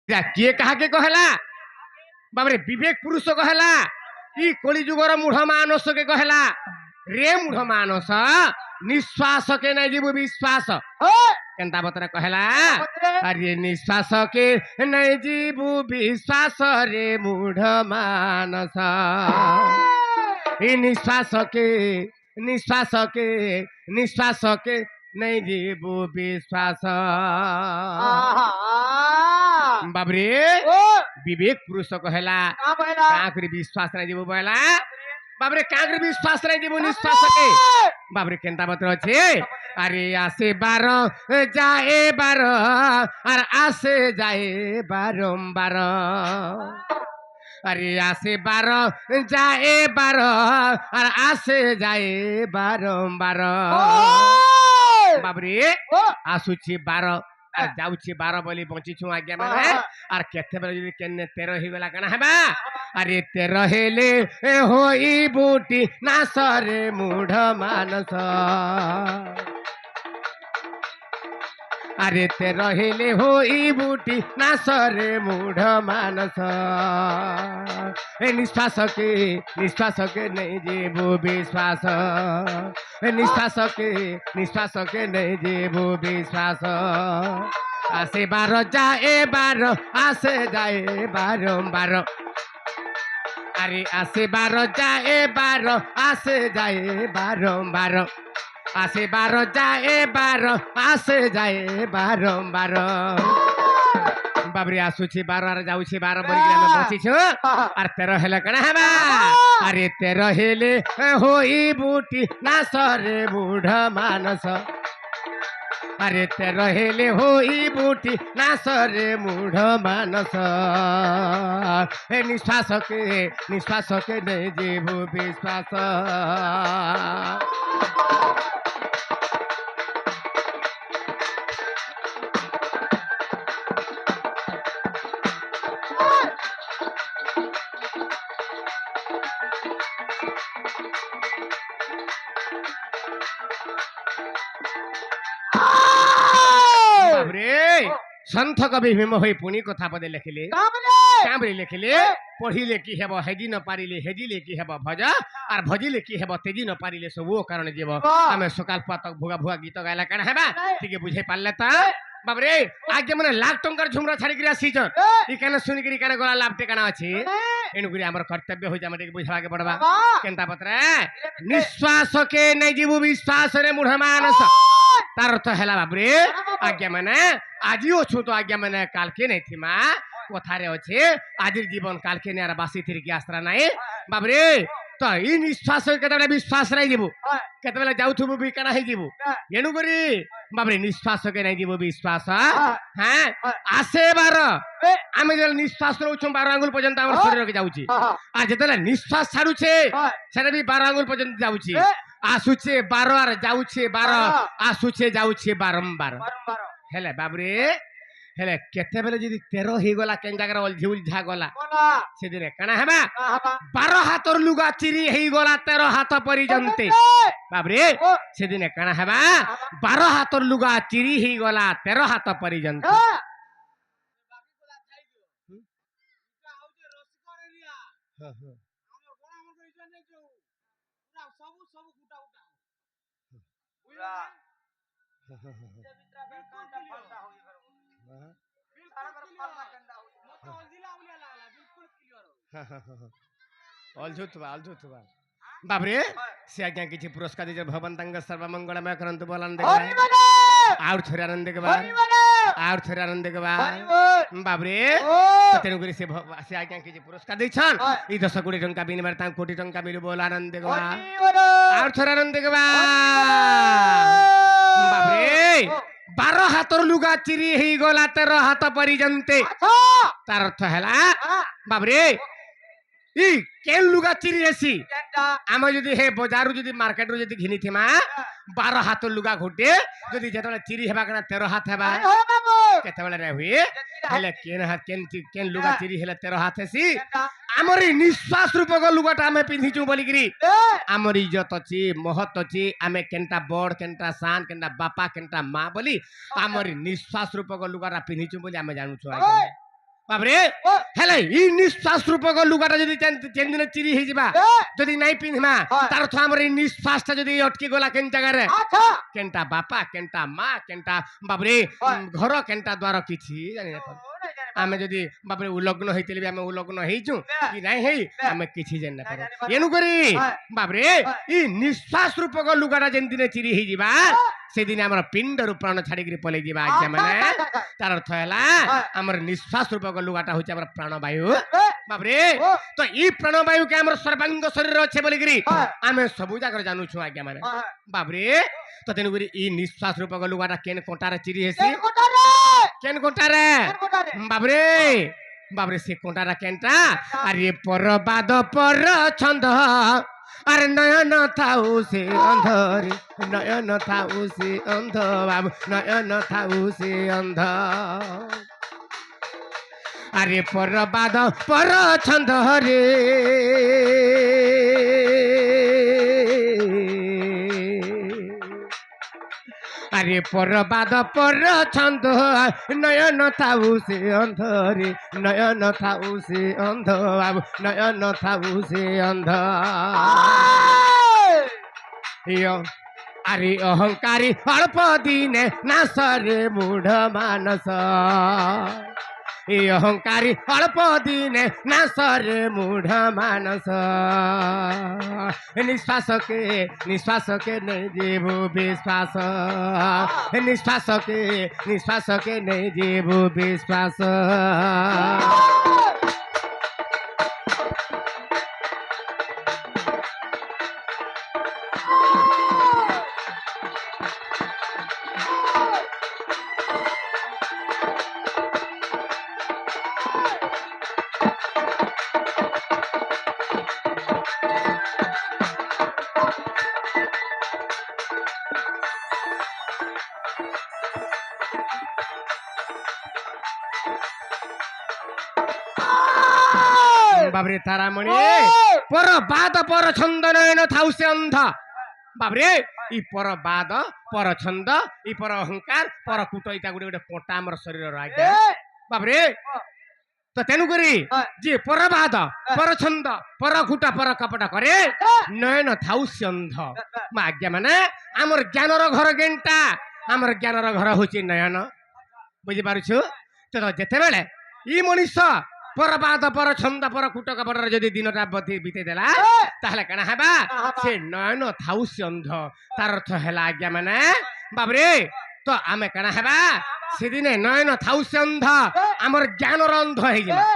किए कहा के कहला बाबरे विवेक पुरुष कहला कि कलिजुगर मूढ़ मानस के कहला रे मूढ़ मानस निश्वास के नहीं जीव विश्वास केंता बतरा कहला अरे निश्वास के नहीं जीव विश्वास रे मूढ़ मानस निश्वास के नहीं जीव विश्वास बाबरे विवेक पुरुष कहला कांकरी विश्वास नहीं जीव कहला बाबरे कांकरी विश्वास नहीं जीव निश्वास के बाबरे केंता बतर छे अरे आसे बार जाए बार और आसे जाए बारंबार अरे आसे बार जाए बार और आसे जाए बारंबार बाबरे आसुची बार जाऊची 12 बोली बंचीछु आज्ञा माने आर केते बेले जदी केने 13 ही गला कना हेबा अरे 13 हेले होई बूटी नासरे मूढ़ मानस अरे 13 हेले होई बूटी नासरे मूढ़ मानस ए निश्वास के नहीं जीव विश्वास निश्वास के नहीं जीव विश्वास आसे बार जाए बार आसे जाए बारंबार अरे आसे बार जाए बार आसे जाए बारंबार आसे बार जाए बार आसे जाए बारंबार बाबरी आसुची 12 और जाऊची 12 बोल के हम बचिछु और 13 हेले कना हेबा अरे 13 हेले होई बूटी नासरे मूढ़ मानस अरे 13 हेले होई बूटी नासरे मूढ़ मानस ए निश्वास के नहीं जीव विश्वास संथ कवि भीम होई पुणी कथा पदे लिखिले कामरे लिखिले पढ़िले कि हेब हेजी न पारिले हेजिले कि हेब भज और भजिले कि हेब तेजी न पारिले सब वो कारण जीव आमे सकाल पातक भुगा भुगा गीत गायला काना हेबा ठीक बुझे पारले त बाबरे आगे मने लाख टंकार झुमरा छाड़ी गिरा सीजन ई काना सुनि गिरी काना गला लाभ टेकाना अछि एनु गुरी हमर कर्तव्य होई जामे के बुझावा के पड़बा केनता पत्रे निश्वास के नै जीव विश्वास रे मूढ़ मानस तार अर्थ हैला बाबरे आज्ञा माने आजी अछु तो आज्ञा माने काल के नै थिमा कथारे अछि आजिर जीवन काल के नै बासी थिर की आसरा नै बाबरे तो ई निश्वास केतबेला विश्वास नै जीव केतबेला जाउथबु बिकाना हे जीव एनु करी बाबरे निश्वास के नै जीव विश्वास हां आसे बार आमे जे निश्वास रहउछु 12 आंगुल पर्यंत हमर शरीर के जाउची आ जेतला निश्वास छाडुछे सेटा भी 12 आंगुल पर्यंत जाउची आसुचे 12 और जाउछे 12 आसुचे जाउछे बारंबार हेले बाबरे हेले केते बेले जदी 13 ही गला केन जागर ओल झिउल झा गला से दिने कना हेबा 12 हाथर लुगा चिरी हेई गला 13 हाथ परिजंते बाबरे से दिने कना हेबा 12 हाथर लुगा चिरी हेई गला 13 हाथ परिजंते बाबरे से आज्ञा किछि पुरस्कार दे भवन तंग सर्व मंगलमय करंतु बोलन दे और थोड़े आनंद के बाद और थोड़े आनंद के बाद बाबरे तेनु गुरी से आज्ञा किछि पुरस्कार दे छन ई 10 कोटी टंका बिनिमय ता कोटी टंका मिलु बोल आनंद के बाद और थोड़े आनंद के बाद बाबरे 12 हाथर लुगा चिरी ही गला 13 हाथ परिजंते तार अर्थ हैला बाबरे ई केन लुगा चिरी हेसी आम जदी हे बाजार जदी मार्केट रो जदी घिनी थिमा 12 हाथ लुगा घोटे जदी जेतले चिरी हेबा कना 13 हाथ हेबा केते बेले रे हुई हेले केन हाथ केन लुगा चिरी हेले 13 हाथ हेसी आमरी निश्वास रूपक लुगाटा आमे पिन्धिचु बोलिगिरी आमरी इज्जत अछि महत अछि आमे केनटा बड़ केनटा शान केनटा बापा केनटा मां बोली आमरी निश्वास रूपक लुगाटा पिन्धिचु बोली आमे जानू छु বাবরে হেলে ই নিঃশ্বাস রূপক লুগাটা যদি চেন চিরি হয়ে যাবা যদি নাই পিঁধমা তার অর্থ আমার এই নিঃশ্বাসটা যদি অটকি গলা কেন জায়গায় কেনটা বাপা কেনটা মা কেনটা বাবরে ঘর কেনটা দ্বার কিছু জানি না আমি যদি বাপরে উলগ্ন হইতেলি আমি উলগ্ন হইছু কি নাই হেই আমি কিছু জানি না পারো এনু করি বাপরে ই নিঃশ্বাস রূপক লুগাটা যেন দিনে চিরি হই যাবা সেদিন আমার পিণ্ডর প্রাণ ছাড়িকি পলাই যাবা আজ্ঞা মানে তার অর্থ হেলা আমার নিঃশ্বাস রূপক লুগাটা হচ্ছে আমার প্রাণবায়ু বাপরে তো ই প্রাণবায়ু কে আমার সর্বাঙ্গ শরীর আছে বলিকি আমি সবু জায়গায় জানুছু আজ্ঞা মানে বাপরে তো তেনু করি ই নিঃশ্বাস রূপক লুগাটা কেন কোটারে চিরি হেসি কেন কোটারে বাবরে বাবরে সে কোটারা কেনটা আরে পরবাদ পর ছন্দ আরে নয়ন থাউ সে অন্ধরে নয়ন থাউ সে অন্ধ বাবু নয়ন থাউ সে অন্ধ আরে পরবাদ পর ছন্দ রে আরে পরবাদ পর ছন্দ নয়ন থাউ সে অন্ধরে নয়ন থাউ সে অন্ধ বাবু নয়ন থাউ সে অন্ধ আরে অহংকারী অল্প দিনে নাসরে মূঢ় মানস এই অহংকারী অল্প দিনে নাসরে মূঢ় মানস নিঃশ্বাসকে নেই জীব বিশ্বাস নিঃশ্বাসকে নেই জীব বিশ্বাস বাবরে তারামণি পর বাদ পর ছন্দ নয়ন থাউ সে অন্ধ বাবরে ই পর বাদ পর ছন্দ ই পর অহংকার পর কুট ইটা গুড়ে গোটে কোটা আমার শরীর আজ্ঞা বাবরে তো তেনু করি যে পর বাদ পর ছন্দ পর কুটা পর কপটা করে নয়ন থাউ সে অন্ধ মা আজ্ঞা মানে আমার জ্ঞানর ঘর গেনটা আমার জ্ঞানর ঘর হচ্ছে নয়ন বুঝি পারছু তো যেতেবেলে ই মনীষ পরবাদ পর ছন্দ পর কুট কপটর যদি দিনটা বিতে দেলা তাহলে কেনা হেবা সে নয়ন থাউ সে অন্ধ তার অর্থ হেলা আজ্ঞা মানে বাবরে তো আমি কেনা হেবা সেদিনে নয়ন থাউ সে অন্ধ আমার জ্ঞানর অন্ধ হয়ে যাবা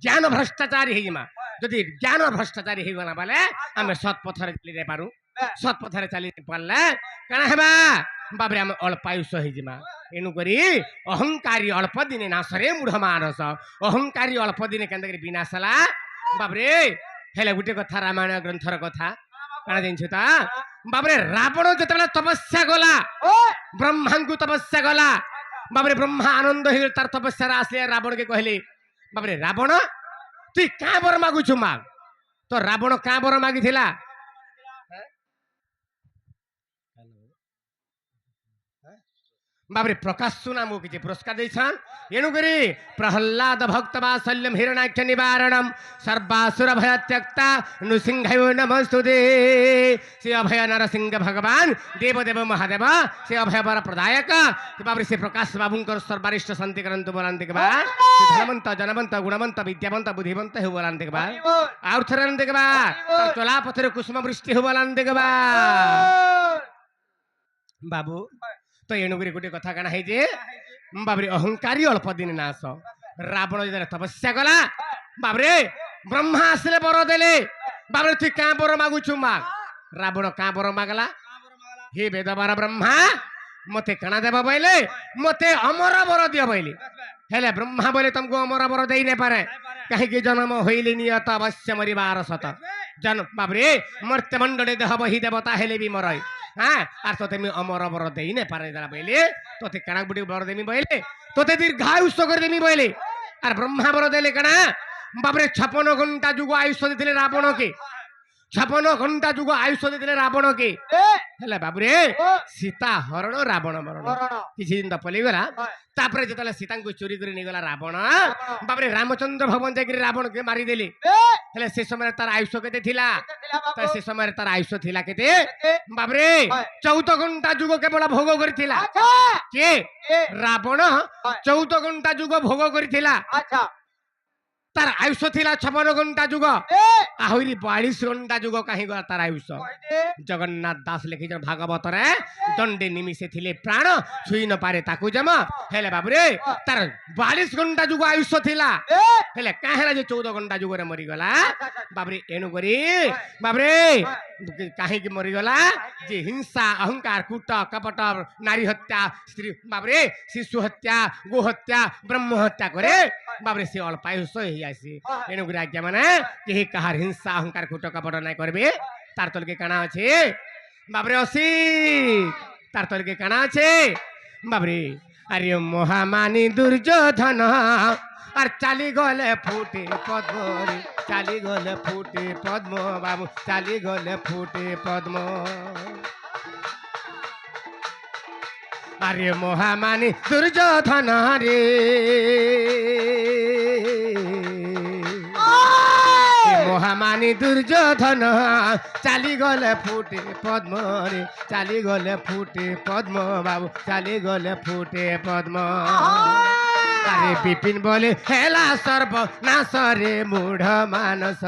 জ্ঞান ভ্রষ্টাচারী হয়ে যাবা যদি জ্ঞান ভ্রষ্টাচারী হয়ে গলা বলে আমি সৎ পথরে চালিয়ে পারু সৎ পথরে চালিয়ে পারলে কেনা হেবা বাবরে আমি অল্পায়ুষ হয়ে যাবা এনু করি অহংকারী অল্প দিনে নাশরে মূঢ় মানস অহংকারী অল্প দিনে কেন বিনাশ ହେଲା বাবরে হেলে গোটে কথা রামায়ণ গ্রন্থর কথা কাଣା জানিଛୁ তা বাবরে রাবণ যেତେବେଳେ তপস্যা গলা ব্রহ্মাঙ্কু তপস্যা গলা বাবরে ব্রহ্মা আনন্দ হয়ে তার তপস্যার আসলে রাবণকে কহিলে বাবরে রাবণ তুই কাঁ বর মাগুଛୁ মাগ তো রাবণ কাঁ বর মাগিଥିଲା বাবরে প্রকাশ নাম কিছু পুরস্কার দিয়েছেন এণুকরি প্রহ্লাদ ভক্ত বাৎসল্যম হিরণাক্ষ নিবারণম সর্বাসুর ভয় ত্যক্তা নৃসিংহায় নমস্তুতে সে অভয় নরসিংহ ভগবান দেবদেব মহাদেব সে অভয় বর প্রদায়ক বাবরে সে প্রকাশ বাবুঙ্কর সর্বারিষ্ট শান্তি করন্তু বলান্তে কে ধনবন্ত জনবন্ত গুণবন্ত বিদ্যাবন্ত বুদ্ধিবন্ত হু বলান্তে কে আর থরান্তে কে চলা পথরে কুসুম বৃষ্টি হু বলান্তে কে বাবু তো এণুকরি গোটে কথা কাଣା হয়েছে বাবরে অহংকারী অল্প দিন নাশ রাবণ যেতে তপস্যা কলা বাবরে ব্রহ্মা আসলে বর দেলে বাবরে তুই কাঁ বর মাগুছু মাগ রাবণ কাঁ বর মাগলা হে বেদবার ব্রহ্মা মতে কাଣା দেব বইলে মতে অমর বর দিও বইলে হেলে ব্রহ্মা বলে তমকু অমর বর দেই না পারে কাহিকি জন্ম হইলে নিয়ত অবশ্য মরিবার সত জন বাবরে মর্ত্যমণ্ডলে দেহ বহি দেবতা হেলে বি মরয় হ্যাঁ আর তোতে আমি অমর বর দেই না পারে যারা বইলে তোতে কানা বুটি বর দেমি বইলে তোতে দীর্ঘায়ুষ্য করে দেমি বইলে আর ব্রহ্মা বর দেলে কানা বাবরে 56 ঘন্টা যুগ আয়ুষ্য দিলে রাবণকে 56 ঘণ্টা যুগ আয়ুষ ଦେଇଥିଲେ ରାବଣକେ ହେଲେ ବାବୁରେ ସୀତା ହରଣ ରାବଣ ମରଣ କିଛି ଦିନ ତ ପଳେଇଗଲା। ତାପରେ ଯେତେବେଳେ ସୀତାଙ୍କୁ ଚୋରି କରି ନେଇଗଲା ରାବଣ ବାବୁରେ ରାମଚନ୍ଦ୍ର ଭଗବାନ ଯାଇକିରି ରାବଣକେ ମାରିଦେଲେ। ହେଲେ ସେ ସମୟରେ ତାର ଆୟୁଷ କେତେ ଥିଲା? ସେ ସମୟରେ ତାର ଆୟୁଷ ଥିଲା କେତେ ବାବୁରେ 14 ଘଣ୍ଟା ଯୁଗ କେବଳ ଭୋଗ କରିଥିଲା। କିଏ? ରାବଣ 14 ଘଣ୍ଟା ଯୁଗ ଭୋଗ କରିଥିଲା। तार आयुष थिला 56 घंटा जुग आहुरी 42 घंटा जुग कहीं गला तार आयुष। जगन्नाथ दास लिखि भागवत रे दंडे निमिषे थिले प्राण छुई न पारे ताकू जमा हेले बाबूरे तार 42 घंटा जुग आयुष थिला हेले काहेला जे 14 घंटा जुग रे मरी गला बाबूरे एनु करी बाबूरे काहे की मरी गला जे हिंसा अहंकार कूट कपट नारी हत्या स्त्री बाबूरे शिशु हत्या गो हत्या ब्रह्म हत्या करे बाबरे से अल्पायुष ही आसी एनुगुरी आज्ञा माने केही कहार हिंसा अहंकार कूट कपट नाय करबे तार तल के काना अछि बाबरे असी तार तल के काना अछि बाबरे अरे महामानी दुर्योधन और चाली गले फूटे पद्म चाली गले फूटे पद्म बाबू चाली गले फूटे पद्म अरे महामानी दुर्योधन रे महामानी दुर्योधन चाली गले फूटे पद्म रे चाली गले फूटे पद्म बाबू चाली गले फूटे पद्म अरे विपिन बोले हेला सर्व नाश रे मूढ़ मानस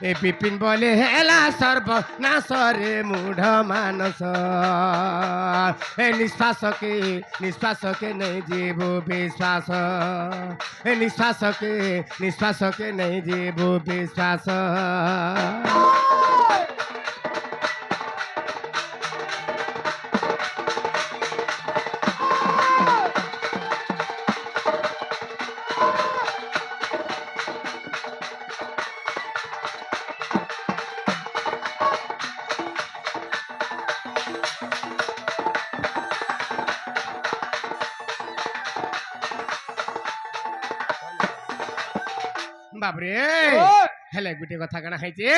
ए विपिन बोले हेला सर्व नाश रे मूढ़ मानस ए निश्वास के नहीं जीवो विश्वास ए निश्वास के नहीं जीवो विश्वास बाबरे हेले गुटे कथा कना खाइचे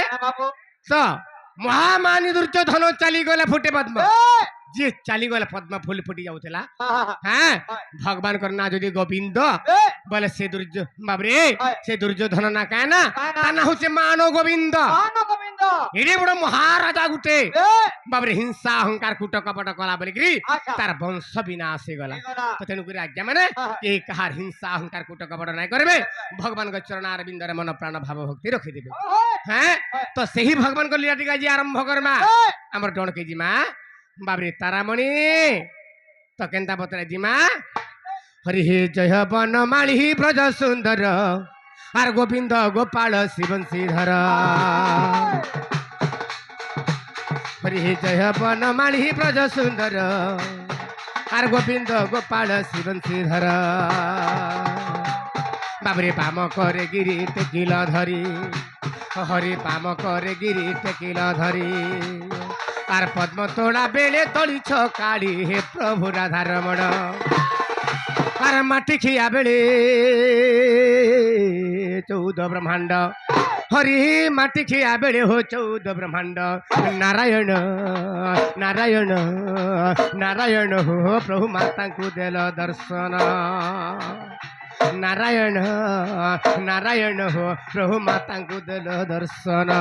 तो महामानी दुर्योधन चली गले फुटे पद्म जे चली गले पद्म फूल फुटी जाउतला हां भगवान करना जदी गोविंद बोले से बाबरे से दुर्योधन ना काना ताना होचे मानो गोविंद एडे बड़ महाराजा गुटे बाबरे हिंसा अहंकार कूट कपट कला बोलिग्री तार वंश विनाश हे गला तो तेनु करी आज्ञा माने के कहार हिंसा अहंकार कूट कपट नाय करबे भगवान के चरण अरविंद रे मन प्राण भाव भक्ति रखि देबे हैं तो सही भगवान को लीला टिका जी आरंभ करमा हमर डण के जी मां बाबरे तारामणि तो केंता पतरा जी मां हरि हे जय बनमाली ब्रज सुंदर आर गोविंद गोपाल शिवंशीधर हरि हे जय बनमाली ब्रज सुंदर are Govind Gopal शिवंशीधर Babare palm करे गिरी टेकिल धरी हरि पाम करे गिरी टेकिल धरी आर पद्म तोड़ा बेले तोड़ी छकाड़ी हे प्रभु राधा रमण आर माटी खिया बेले 14 ब्रह्मांड हरि माटी खिया बेले हो 14 ब्रह्मांड नारायण नारायण नारायण हो प्रभु माता को देल दर्शन नारायण नारायण हो प्रभु माता को देल दर्शन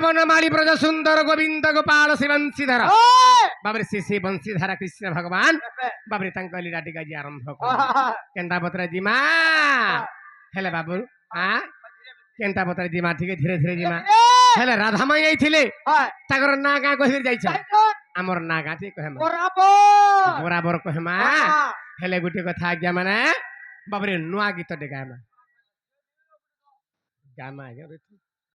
बनमाली ब्रज सुंदर गोविंद गोपाल शिवंशीधर बाबरे से बंशीधर कृष्ण भगवान बाबरे तांका लीला टिका जी आरंभ केंता पत्र जी मां हेले बाबू हां केंता पत्र जी मां ठीक धीरे धीरे जी मां हेले राधा माई आइथिले ताकर ना गा कहि जाई छ हमर ना गा ठीक कहे बराबर कहे मां हेले गुटे कथा आज्ञा माने बाबरे नुआ गीत डे गामा गामा